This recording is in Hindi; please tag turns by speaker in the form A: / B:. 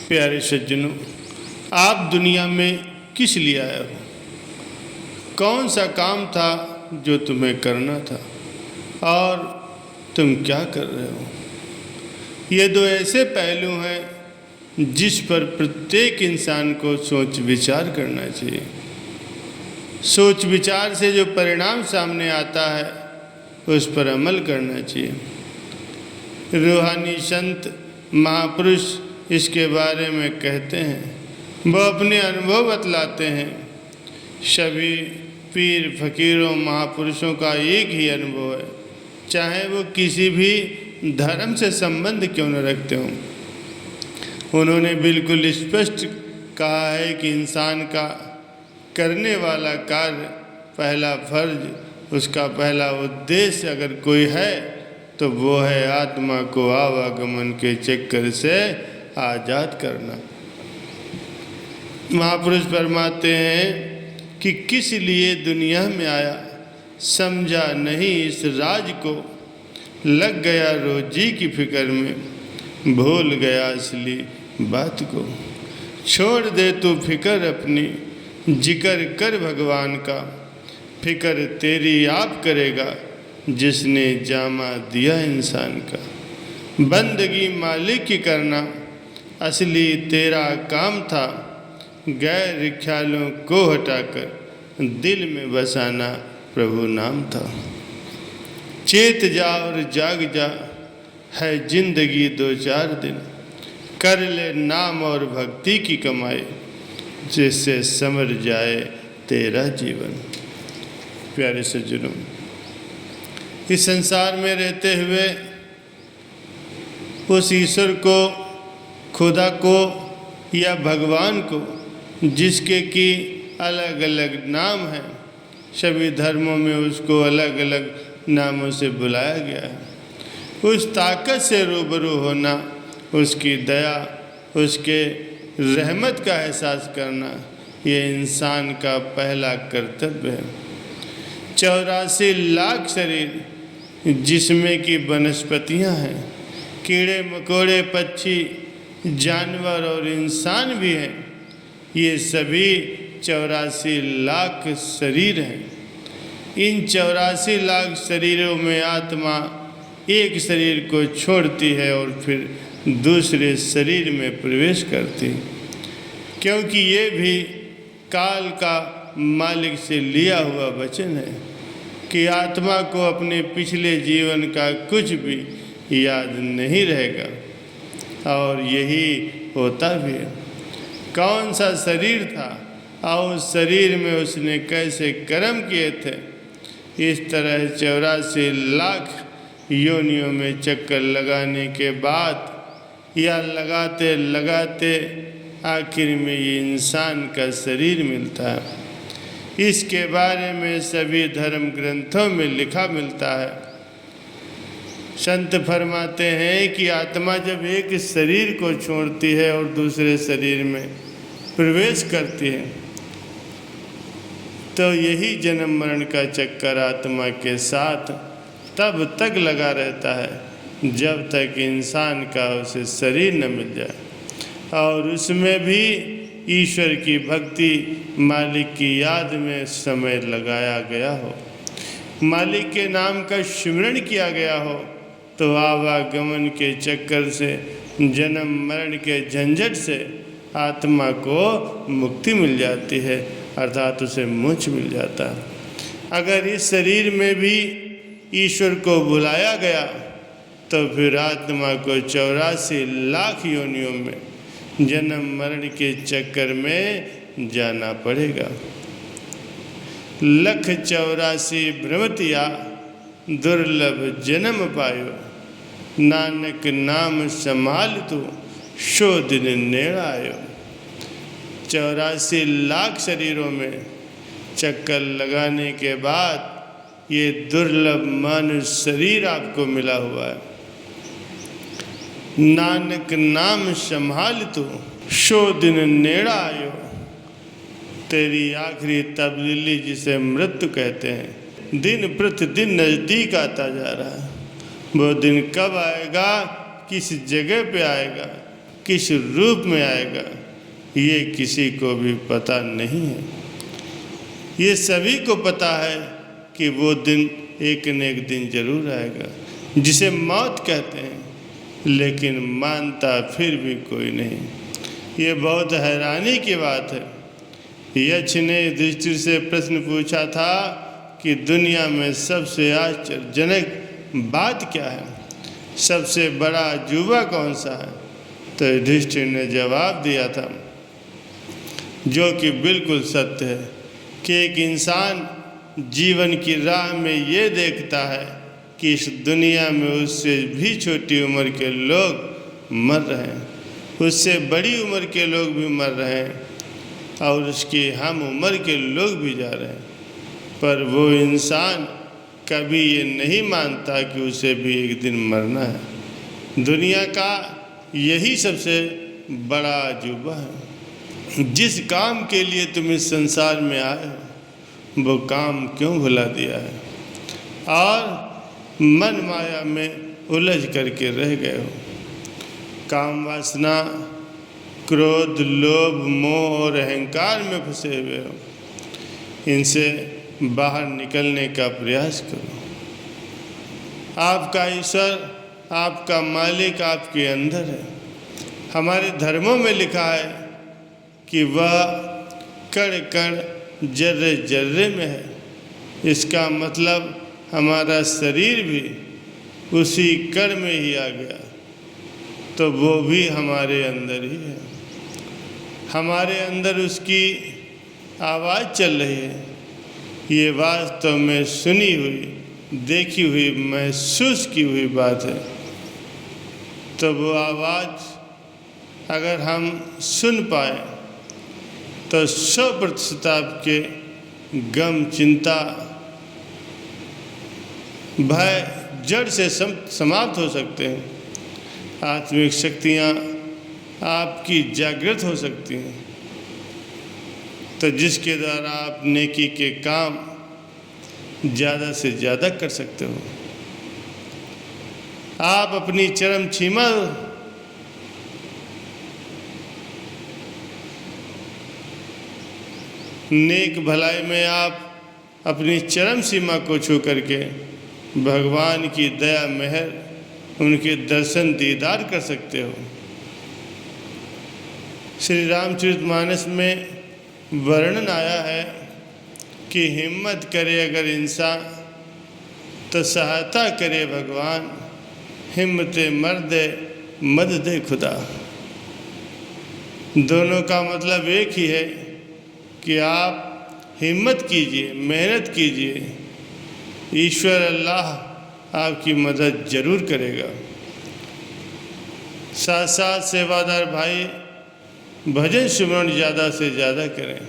A: प्यारे सज्जनों, आप दुनिया में किस लिए आए हो? कौन सा काम था जो तुम्हें करना था और तुम क्या कर रहे हो? ये दो ऐसे पहलू हैं जिस पर प्रत्येक इंसान को सोच विचार करना चाहिए। सोच विचार से जो परिणाम सामने आता है उस पर अमल करना चाहिए। रूहानी संत महापुरुष इसके बारे में कहते हैं, वो अपने अनुभव बतलाते हैं। सभी पीर फकीरों महापुरुषों का एक ही अनुभव है, चाहे वो किसी भी धर्म से संबंध क्यों न रखते हों। उन्होंने बिल्कुल स्पष्ट कहा है कि इंसान का करने वाला कार्य, पहला फर्ज, उसका पहला उद्देश्य अगर कोई है तो वो है आत्मा को आवागमन के चक्कर से आज़ाद करना। महापुरुष फरमाते हैं कि किस लिए दुनिया में आया, समझा नहीं इस राज को, लग गया रोजी की फिक्र में, भूल गया असली बात को। छोड़ दे तू फिक्र अपनी, जिक्र कर भगवान का, फिक्र तेरी आप करेगा जिसने जामा दिया इंसान का। बंदगी मालिक की करना असली तेरा काम था, गैर ख्यालों को हटाकर दिल में बसाना प्रभु नाम था। चेत जा और जाग जा, है जिंदगी दो चार दिन, कर ले नाम और भक्ति की कमाई, जिससे समझ जाए तेरा जीवन। प्यारे सज्जनों, इस संसार में रहते हुए उस ईश्वर को, खुदा को या भगवान को, जिसके कि अलग अलग नाम हैं, सभी धर्मों में उसको अलग अलग नामों से बुलाया गया है, उस ताकत से रूबरू होना, उसकी दया, उसके रहमत का एहसास करना, ये इंसान का पहला कर्तव्य है। 84 लाख शरीर जिसमें कि वनस्पतियाँ हैं, कीड़े मकोड़े, पक्षी, जानवर और इंसान भी हैं, ये सभी 84 लाख शरीर हैं। इन 84 लाख शरीरों में आत्मा एक शरीर को छोड़ती है और फिर दूसरे शरीर में प्रवेश करती, क्योंकि ये भी काल का मालिक से लिया हुआ वचन है कि आत्मा को अपने पिछले जीवन का कुछ भी याद नहीं रहेगा। और यही होता भी है। कौन सा शरीर था और उस शरीर में उसने कैसे कर्म किए थे, इस तरह 84 लाख योनियों में चक्कर लगाने के बाद या लगाते लगाते आखिर में ये इंसान का शरीर मिलता है। इसके बारे में सभी धर्म ग्रंथों में लिखा मिलता है। संत फरमाते हैं कि आत्मा जब एक शरीर को छोड़ती है और दूसरे शरीर में प्रवेश करती है तो यही जन्म मरण का चक्कर आत्मा के साथ तब तक लगा रहता है जब तक इंसान का उसे शरीर न मिल जाए और उसमें भी ईश्वर की भक्ति, मालिक की याद में समय लगाया गया हो, मालिक के नाम का स्मरण किया गया हो, तो आवागमन के चक्कर से, जन्म मरण के झंझट से आत्मा को मुक्ति मिल जाती है, अर्थात उसे मोक्ष मिल जाता है। अगर इस शरीर में भी ईश्वर को बुलाया गया तो फिर आत्मा को 84 लाख योनियों में जन्म मरण के चक्कर में जाना पड़ेगा। 184 भ्रमतिया दुर्लभ जन्म पायो, नानक नाम संभाल तू शो दिन नेड़ आयो। 84 लाख शरीरों में चक्कर लगाने के बाद ये दुर्लभ मानुष शरीर आपको मिला हुआ है। नानक नाम संभाल तू शो दिन नेड़ा आयो। तेरी आखिरी तब्दीली, जिसे मृत्यु कहते हैं, दिन प्रतिदिन नज़दीक आता जा रहा है। वो दिन कब आएगा, किस जगह पे आएगा, किस रूप में आएगा ये किसी को भी पता नहीं है। ये सभी को पता है कि वो दिन एक न एक दिन जरूर आएगा जिसे मौत कहते हैं, लेकिन मानता फिर भी कोई नहीं। ये बहुत हैरानी की बात है। यक्ष ने युधिष्ठिर से प्रश्न पूछा था कि दुनिया में सबसे आश्चर्यजनक बात क्या है, सबसे बड़ा अजूबा कौन सा है। तो युधिष्ठिर ने जवाब दिया था, जो कि बिल्कुल सत्य है, कि एक इंसान जीवन की राह में ये देखता है कि इस दुनिया में उससे भी छोटी उम्र के लोग मर रहे हैं, उससे बड़ी उम्र के लोग भी मर रहे हैं और उसकी हम उम्र के लोग भी जा रहे हैं, पर वो इंसान कभी ये नहीं मानता कि उसे भी एक दिन मरना है। दुनिया का यही सबसे बड़ा अजूबा है। जिस काम के लिए तुम इस संसार में आए हो वो काम क्यों भुला दिया है और मन माया में उलझ करके रह गए हो। काम वासना, क्रोध, लोभ, मोह और अहंकार में फंसे हुए हो। इनसे बाहर निकलने का प्रयास करो। आपका ईश्वर, आपका मालिक आपके अंदर है। हमारे धर्मों में लिखा है कि वह कण कण जर्रे जर्रे में है। इसका मतलब हमारा शरीर भी उसी कण में ही आ गया, तो वो भी हमारे अंदर ही है। हमारे अंदर उसकी आवाज़ चल रही है। ये वास्तव में सुनी हुई, देखी हुई, महसूस की हुई बात है। तो वो आवाज़ अगर हम सुन पाए तो 100% आपके गम, चिंता, भय जड़ से समाप्त हो सकते हैं। आत्मिक शक्तियाँ आपकी जागृत हो सकती हैं, तो जिसके द्वारा आप नेकी के काम ज़्यादा से ज़्यादा कर सकते हो। आप अपनी चरम सीमा नेक भलाई में आप अपनी चरम सीमा को छू करके भगवान की दया, मेहर, उनके दर्शन, दीदार कर सकते हो। श्री रामचरितमानस में वर्णन आया है कि हिम्मत करे अगर इंसान तो सहायता करे भगवान, हिम्मते मर्द मद दे खुदा। दोनों का मतलब एक ही है कि आप हिम्मत कीजिए, मेहनत कीजिए, ईश्वर अल्लाह आपकी मदद जरूर करेगा। साथ साथ सेवादार भाई भजन सुमरण ज़्यादा से ज़्यादा करें।